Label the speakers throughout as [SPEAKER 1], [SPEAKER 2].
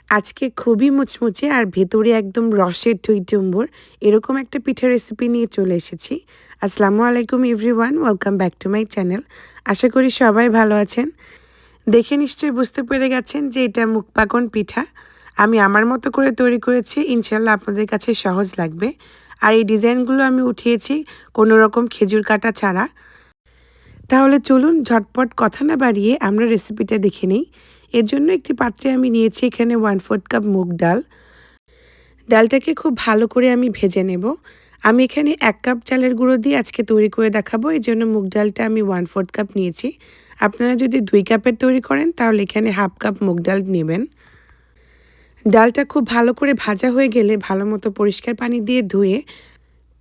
[SPEAKER 1] আজকে খুবই মুচমুচে আর ভেতরে একদম রসের টইটুম্বর এরকম একটা পিঠার রেসিপি নিয়ে চলে এসেছি। আসসালামু আলাইকুম everyone, welcome back to my channel. আশা করি সবাই ভালো আছেন। দেখে নিশ্চয়ই বুঝতে পেরে গেছেন যে এটা মুখপাকন পিঠা। আমি আমার মতো করে তৈরি করেছি, ইনশাল্লাহ আপনাদের কাছে সহজ লাগবে। আর এই ডিজাইনগুলো আমি উঠিয়েছি কোনো রকম খেজুর কাটা ছাড়া। তাহলে চলুন ঝটপট কথা না বাড়িয়ে আমরা রেসিপিটা দেখে নিই। এর জন্য একটি পাত্রে আমি নিয়েছি এখানে 1/4 কাপ মুগ ডাল। ডালটাকে খুব ভালো করে আমি ভেজে নেব। আমি এখানে 1 কাপ চালের গুঁড়ো দিয়ে আজকে তৈরি করে দেখাবো, এই জন্য মুগ ডালটা আমি 1/4 কাপ নিয়েছি। আপনারা যদি 2 কাপের তৈরি করেন তাহলে এখানে 1/2 কাপ মুগ ডাল নেবেন। ডালটা খুব ভালো করে ভাজা হয়ে গেলে ভালো মতো পরিষ্কার পানি দিয়ে ধুয়ে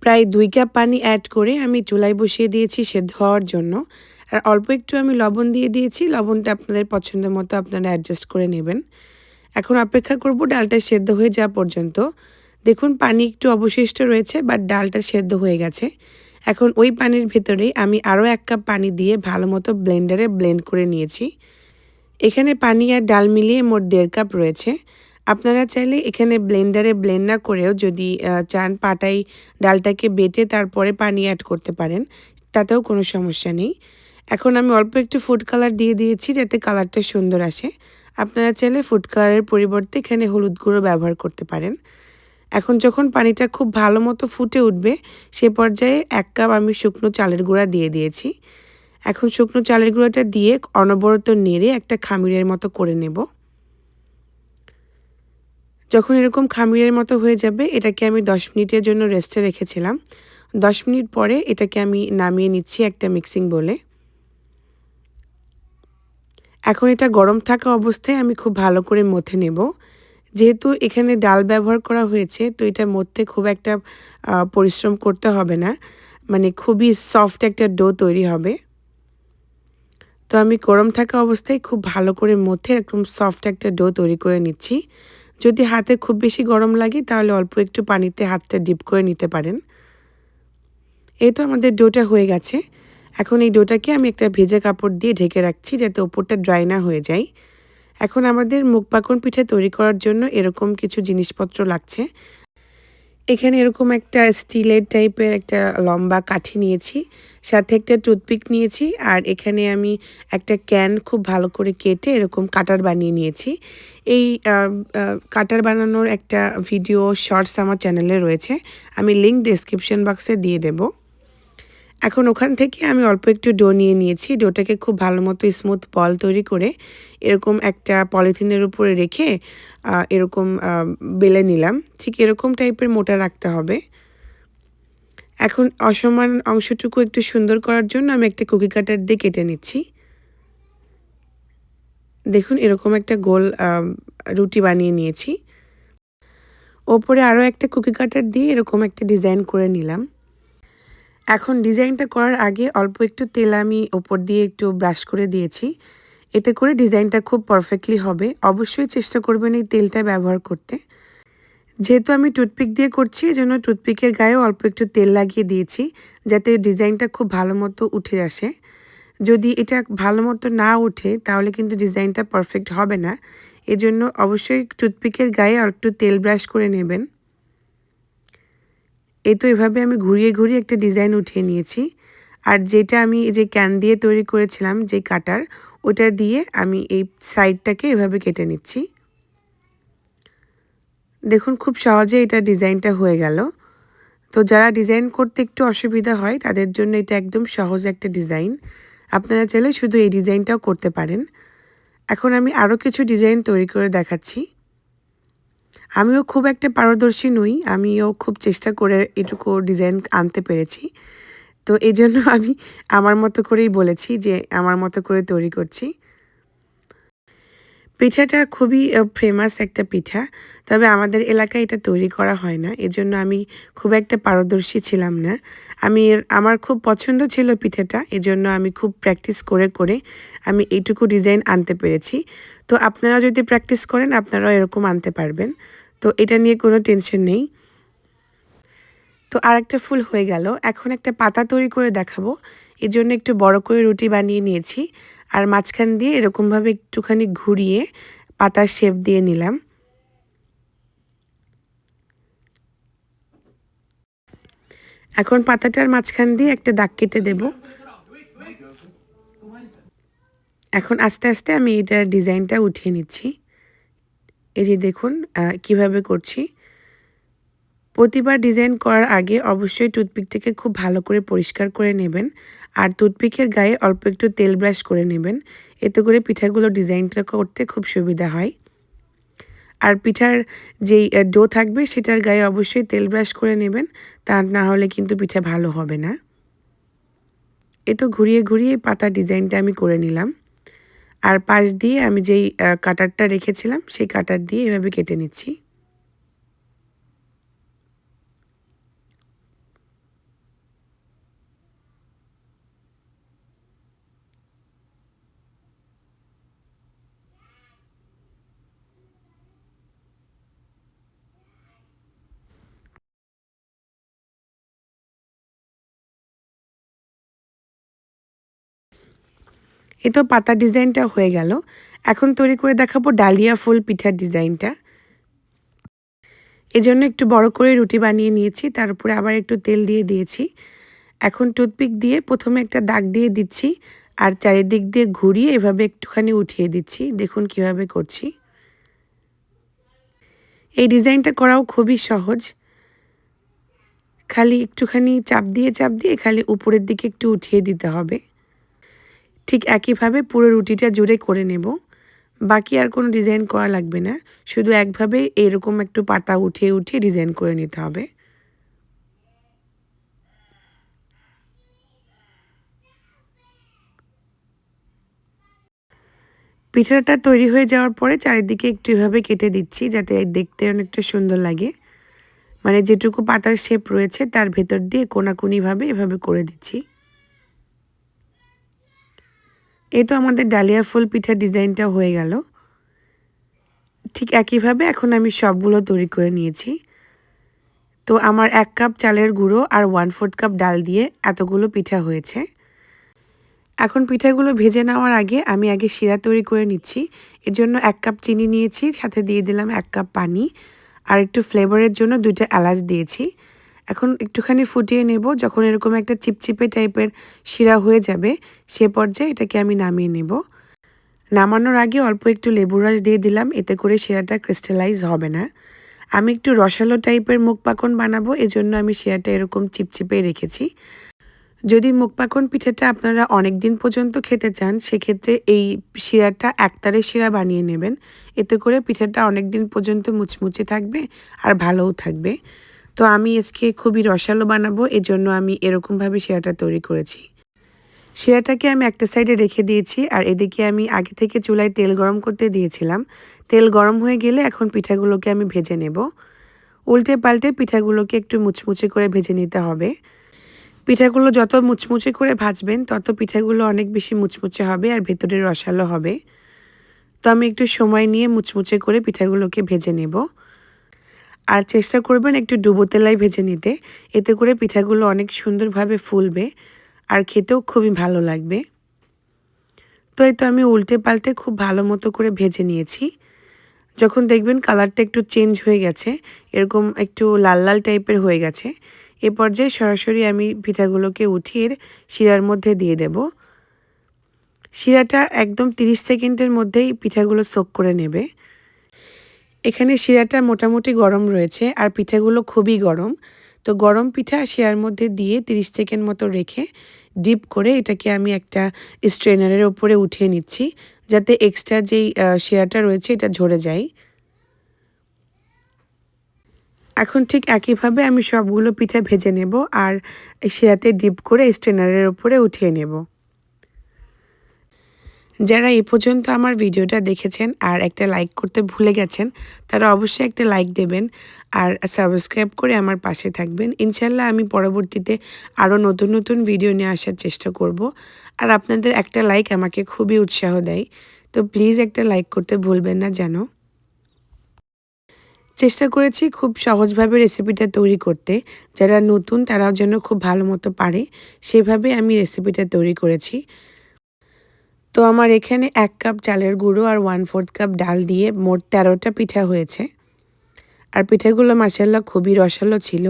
[SPEAKER 1] প্রায় 2 কাপ পানি অ্যাড করে আমি চুলায় বসিয়ে দিয়েছি সেদ্ধ হওয়ার জন্য। আর অল্প একটু আমি লবণ দিয়ে দিয়েছি, লবণটা আপনাদের পছন্দ মতো আপনারা অ্যাডজাস্ট করে নেবেন। এখন অপেক্ষা করব ডালটা সেদ্ধ হয়ে যাওয়া পর্যন্ত। দেখুন পানি একটু অবশিষ্ট রয়েছে, বাট ডালটা সেদ্ধ হয়ে গেছে। এখন ওই পানির ভেতরেই আমি আরও 1 কাপ পানি দিয়ে ভালো মতো ব্লেন্ডারে ব্লেন্ড করে নিয়েছি। এখানে পানি আর ডাল মিলিয়ে মোট 1.5 কাপ রয়েছে। আপনারা চাইলে এখানে ব্লেন্ডারে ব্লেন্ড না করেও যদি চান পাটায় ডালটাকে বেটে তারপরে পানি অ্যাড করতে পারেন, তাতেও কোনো সমস্যা নেই। এখন আমি অল্প একটু ফুড কালার দিয়ে দিয়েছি যাতে কালারটা সুন্দর আসে। আপনারা চাইলে ফুড কালারের পরিবর্তে এখানে হলুদ গুঁড়ো ব্যবহার করতে পারেন। এখন যখন পানিটা খুব ভালো মতো ফুটে উঠবে সে পর্যায়ে 1 কাপ আমি শুকনো চালের গুঁড়া দিয়ে দিয়েছি। এখন শুকনো চালের গুঁড়াটা দিয়ে অনবরত নেড়ে একটা খামিরের মতো করে নেব। যখন এরকম খামিরের মতো হয়ে যাবে এটাকে আমি 10 মিনিটের জন্য রেস্টে রেখেছিলাম। 10 মিনিট পরে এটাকে আমি নামিয়ে নিচ্ছি একটা মিক্সিং বোলে। এখন এটা গরম থাকা অবস্থায় আমি খুব ভালো করে মথে নেব। যেহেতু এখানে ডাল ব্যবহার করা হয়েছে তো এটা মথতে খুব একটা পরিশ্রম করতে হবে না, মানে খুবই সফট একটা ডো তৈরি হবে। তো আমি গরম থাকা অবস্থায় খুব ভালো করে মথে এরকম সফট একটা ডো তৈরি করে নিচ্ছি। যদি হাতে খুব বেশি গরম লাগে তাহলে অল্প একটু পানিতে হাতটা ডিপ করে নিতে পারেন। এই তো আমাদের ডোটা হয়ে গেছে। এখন এই ডোটাকে আমি একটা ভেজা কাপড় দিয়ে ঢেকে রাখছি যাতে ওপরটা ড্রাই না হয়ে যায়। এখন আমাদের মুগ পাকন পিঠা তৈরি করার জন্য এরকম কিছু জিনিসপত্র লাগছে। এখানে এরকম একটা স্টিলের টাইপের একটা লম্বা কাঠি নিয়েছি, সাথে একটা টুথপিক নিয়েছি, আর এখানে আমি একটা ক্যান খুব ভালো করে কেটে এরকম কাটার বানিয়ে নিয়েছি। এই কাটার বানানোর একটা ভিডিও শর্টস আমার চ্যানেলে রয়েছে, আমি লিঙ্ক ডেসক্রিপশন বক্সে দিয়ে দেব। এখন ওখান থেকে আমি অল্প একটু ডো নিয়ে নিয়েছি। ডোটাকে খুব ভালো মতো স্মুথ বল তৈরি করে এরকম একটা পলিথিনের উপরে রেখে এরকম বেলে নিলাম। ঠিক এরকম টাইপের মোটা রাখতে হবে। এখন অসমান অংশটুকু একটু সুন্দর করার জন্য আমি একটা কুকি কাটার দিয়ে কেটে নিচ্ছি। দেখুন এরকম একটা গোল রুটি বানিয়ে নিয়েছি। ওপরে আরও একটা কুকি কাটার দিয়ে এরকম একটা ডিজাইন করে নিলাম। এখন ডিজাইনটা করার আগে অল্প একটু তেল আমি ওপর দিয়ে একটু ব্রাশ করে দিয়েছি। এতে করে ডিজাইনটা খুব পারফেক্টলি হবে। অবশ্যই চেষ্টা করবেন এই তেলটা ব্যবহার করতে। যেহেতু আমি টুথপিক দিয়ে করছি এজন্য টুথপিকের গায়েও অল্প একটু তেল লাগিয়ে দিয়েছি যাতে ডিজাইনটা খুব ভালো মতো উঠে আসে। যদি এটা ভালো মতো না উঠে তাহলে কিন্তু ডিজাইনটা পারফেক্ট হবে না। এজন্য অবশ্যই টুথপিকের গায়ে একটু তেল ব্রাশ করে নেবেন। এই তো এভাবে আমি ঘুরিয়ে ঘুরিয়ে একটা ডিজাইন উঠিয়ে নিয়েছি। আর যেটা আমি এই যে ক্যান দিয়ে তৈরি করেছিলাম যে কাটার, ওটা দিয়ে আমি এই সাইডটাকে এভাবে কেটে নিচ্ছি। দেখুন খুব সহজে এটা ডিজাইনটা হয়ে গেল। তো যারা ডিজাইন করতে একটু অসুবিধা হয় তাদের জন্য এটা একদম সহজ একটা ডিজাইন। আপনারা চাইলে শুধু এই ডিজাইনটাও করতে পারেন। এখন আমি আরও কিছু ডিজাইন তৈরি করে দেখাচ্ছি। আমিও খুব একটা পারদর্শী নই, আমিও খুব চেষ্টা করে এটুকু ডিজাইন আনতে পেরেছি। তো এজন্য আমি আমার মতো করেই বলেছি যে আমার মতো করে তৈরি করছি। পিঠাটা খুবই ফেমাস একটা পিঠা। তবে আমাদের এলাকায় এটা তৈরি করা হয় না। এজন্য আমি খুব একটা পারদর্শী ছিলাম না। আমার খুব পছন্দ ছিল পিঠাটা। এজন্য আমি খুব প্র্যাকটিস করে করে আমি এইটুকু ডিজাইন আনতে পেরেছি। তো আপনারা যদি প্র্যাকটিস করেন আপনারাও এরকম আনতে পারবেন। তো এটা নিয়ে কোনো টেনশন নেই। তো আরেকটা ফুল হয়ে গেল। এখন একটা পাতা তৈরি করে দেখাবো। এজন্য একটু বড় করে রুটি বানিয়ে নিয়েছি। আর মাঝখান দিয়ে এরকমভাবে একটুখানি ঘুরিয়ে পাতার শেপ দিয়ে নিলাম। এখন পাতাটার মাঝখান দিয়ে একটা দাগ কেটে দেব। এখন আস্তে আস্তে আমি এটার ডিজাইনটা উঠিয়ে নিচ্ছি। এই যে দেখুন কিভাবে করছি। প্রতিবার ডিজাইন করার আগে অবশ্যই টুথপিকটাকে খুব ভালো করে পরিষ্কার করে নেবেন, আর টুথপিকের গায়ে অল্প একটু তেল ব্রাশ করে নেবেন। এতে করে পিঠাগুলো ডিজাইনটা করতে খুব সুবিধা হয়। আর পিঠার যেই ডো থাকবে সেটার গায়ে অবশ্যই তেল ব্রাশ করে নেবেন, তা না হলে কিন্তু পিঠা ভালো হবে না। এ তো ঘুরিয়ে ঘুরিয়ে পাতার ডিজাইনটা আমি করে নিলাম। আর পাশ দিয়ে আমি যেই কাটারটা রেখেছিলাম সেই কাটার দিয়ে এভাবে কেটে নিচ্ছি। এ তো পাতার ডিজাইনটা হয়ে গেল। এখন তৈরি করে দেখাবো ডালিয়া ফুল পিঠার ডিজাইনটা। এজন্য একটু বড় করে রুটি বানিয়ে নিয়েছি, তার উপরে আবার একটু তেল দিয়ে দিয়েছি। এখন টুথপিক দিয়ে প্রথমে একটা দাগ দিয়ে দিচ্ছি, আর চারিদিক দিয়ে ঘুরিয়ে এভাবে একটুখানি উঠিয়ে দিচ্ছি। দেখুন কিভাবে করছি। এই ডিজাইনটা করাও খুবই সহজ। খালি একটুখানি চাপ দিয়ে খালি উপরের দিকে একটু উঠিয়ে দিতে হবে। ঠিক একইভাবে পুরো রুটিটা জুড়ে করে নেব। বাকি আর কোনো ডিজাইন করা লাগবে না, শুধু একভাবে এরকম একটু পাতা উঠিয়ে উঠিয়ে ডিজাইন করে নিতে হবে। পিঠাটা তৈরি হয়ে যাওয়ার পরে চারিদিকে একটু এভাবে কেটে দিচ্ছি, যাতে দেখতে অনেকটা সুন্দর লাগে। মানে যেটুকু পাতার শেপ রয়েছে তার ভেতর দিয়ে কোনাকুনিভাবে এভাবে করে দিচ্ছি। এই তো আমাদের ডালিয়া ফুল পিঠার ডিজাইনটা হয়ে গেল। ঠিক একইভাবে এখন আমি সবগুলো তৈরি করে নিয়েছি। তো আমার 1 কাপ চালের গুঁড়ো আর 1/4 কাপ ডাল দিয়ে এতগুলো পিঠা হয়েছে। এখন পিঠাগুলো ভেজে নেওয়ার আগে আমি আগে শিরা তৈরি করে নিচ্ছি। এর জন্য 1 কাপ চিনি নিয়েছি, সাথে দিয়ে দিলাম 1 কাপ পানি, আর একটু ফ্লেভারের জন্য 2টা এলাচ দিয়েছি। এখন একটুখানি ফুটিয়ে নেব। যখন এরকম একটা চিপচিপে টাইপের শিরা হয়ে যাবে সে পর্যায়ে এটাকে আমি নামিয়ে নেব। নামানোর আগে অল্প একটু লেবুর রস দিয়ে দিলাম, এতে করে শিরাটা ক্রিস্টালাইজ হবে না। আমি একটু রসালো টাইপের মুখ পাকন বানাবো, এজন্য আমি শিরাটা এরকম চিপচিপে রেখেছি। যদি মুখ পাকন পিঠাটা আপনারা অনেক দিন পর্যন্ত খেতে চান, সেক্ষেত্রে এই শিরাটা একতারে শিরা বানিয়ে নেবেন। এতে করে পিঠাটা অনেক দিন পর্যন্ত মুচমুচে থাকবে আর ভালোও থাকবে। তো আমি আজকে খুবই রসালো বানাবো, এজন্য আমি এরকমভাবে শিরাটা তৈরি করেছি। শিরাটাকে আমি একটা সাইডে রেখে দিয়েছি, আর এদিকে আমি আগে থেকে চুলায় তেল গরম করতে দিয়েছিলাম। তেল গরম হয়ে গেলে এখন পিঠাগুলোকে আমি ভেজে নেব। উল্টে পাল্টে পিঠাগুলোকে একটু মুচমুচে করে ভেজে নিতে হবে। পিঠাগুলো যত মুচমুচে করে ভাজবেন তত পিঠাগুলো অনেক বেশি মুচমুচে হবে আর ভেতরে রসালো হবে। তো আমি একটু সময় নিয়ে মুচমুচে করে পিঠাগুলোকে ভেজে নেব। আর চেষ্টা করবেন একটু ডুবো তেলায় ভেজে নিতে, এতে করে পিঠাগুলো অনেক সুন্দরভাবে ফুলবে আর খেতেও খুবই ভালো লাগবে। তো এই তো আমি উল্টে পাল্টে খুব ভালো মতো করে ভেজে নিয়েছি। যখন দেখবেন কালারটা একটু চেঞ্জ হয়ে গেছে, এরকম একটু লাল লাল টাইপের হয়ে গেছে, এ পর্যায়ে সরাসরি আমি পিঠাগুলোকে উঠিয়ে শিরার মধ্যে দিয়ে দেব। শিরাটা একদম 30 সেকেন্ডের মধ্যেই পিঠাগুলো সোক করে নেবে। এখানে শিরাটা মোটামুটি গরম রয়েছে আর পিঠাগুলো খুবই গরম। তো গরম পিঠা শিরার মধ্যে দিয়ে 30 সেকেন্ড মতো রেখে ডিপ করে এটাকে আমি একটা স্ট্রেনারের ওপরে উঠিয়ে নিচ্ছি, যাতে এক্সট্রা যেই শিরাটা রয়েছে এটা ঝরে যায়। এখন ঠিক একইভাবে আমি সবগুলো পিঠা ভেজে নেব আর শিরাতে ডিপ করে স্ট্রেনারের ওপরে উঠিয়ে নেব। যারা এই পর্যন্ত আমার ভিডিওটা দেখেছেন আর একটা লাইক করতে ভুলে গেছেন, তারা অবশ্যই একটা লাইক দেবেন আর সাবস্ক্রাইব করে আমার পাশে থাকবেন। ইনশাল্লাহ আমি পরবর্তীতে আরও নতুন নতুন ভিডিও নিয়ে আসার চেষ্টা করব। আর আপনাদের একটা লাইক আমাকে খুবই উৎসাহ দেয়, তো প্লিজ একটা লাইক করতে ভুলবেন না যেন। চেষ্টা করেছি খুব সহজভাবে রেসিপিটা তৈরি করতে, যারা নতুন তারাও যেন খুব ভালো মতো পারে সেভাবে আমি রেসিপিটা তৈরি করেছি। তো আমার এখানে 1 কাপ চালের গুঁড়ো আর 1/4 কাপ ডাল দিয়ে মোট 13টা পিঠা হয়েছে। আর পিঠাগুলো মাশাআল্লাহ খুবই রসালো ছিল।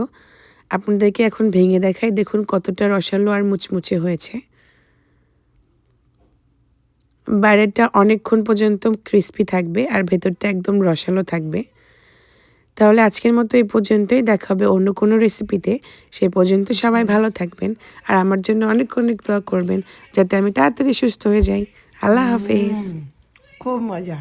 [SPEAKER 1] আপনাদেরকে এখন ভেঙে দেখাই, দেখুন কতটা রসালো আর মুচমুচে হয়েছে। বাইরেটা অনেকক্ষণ পর্যন্ত ক্রিস্পি থাকবে আর ভেতরটা একদম রসালো থাকবে। তাহলে আজকের মতো এই পর্যন্তই, দেখা হবে অন্য কোনো রেসিপিতে। সে পর্যন্ত সবাই ভালো থাকবেন আর আমার জন্য অনেক অনেক দোয়া করবেন যাতে আমি তাড়াতাড়ি সুস্থ হয়ে যাই। আল্লাহ হাফেজ।
[SPEAKER 2] খুব মজা।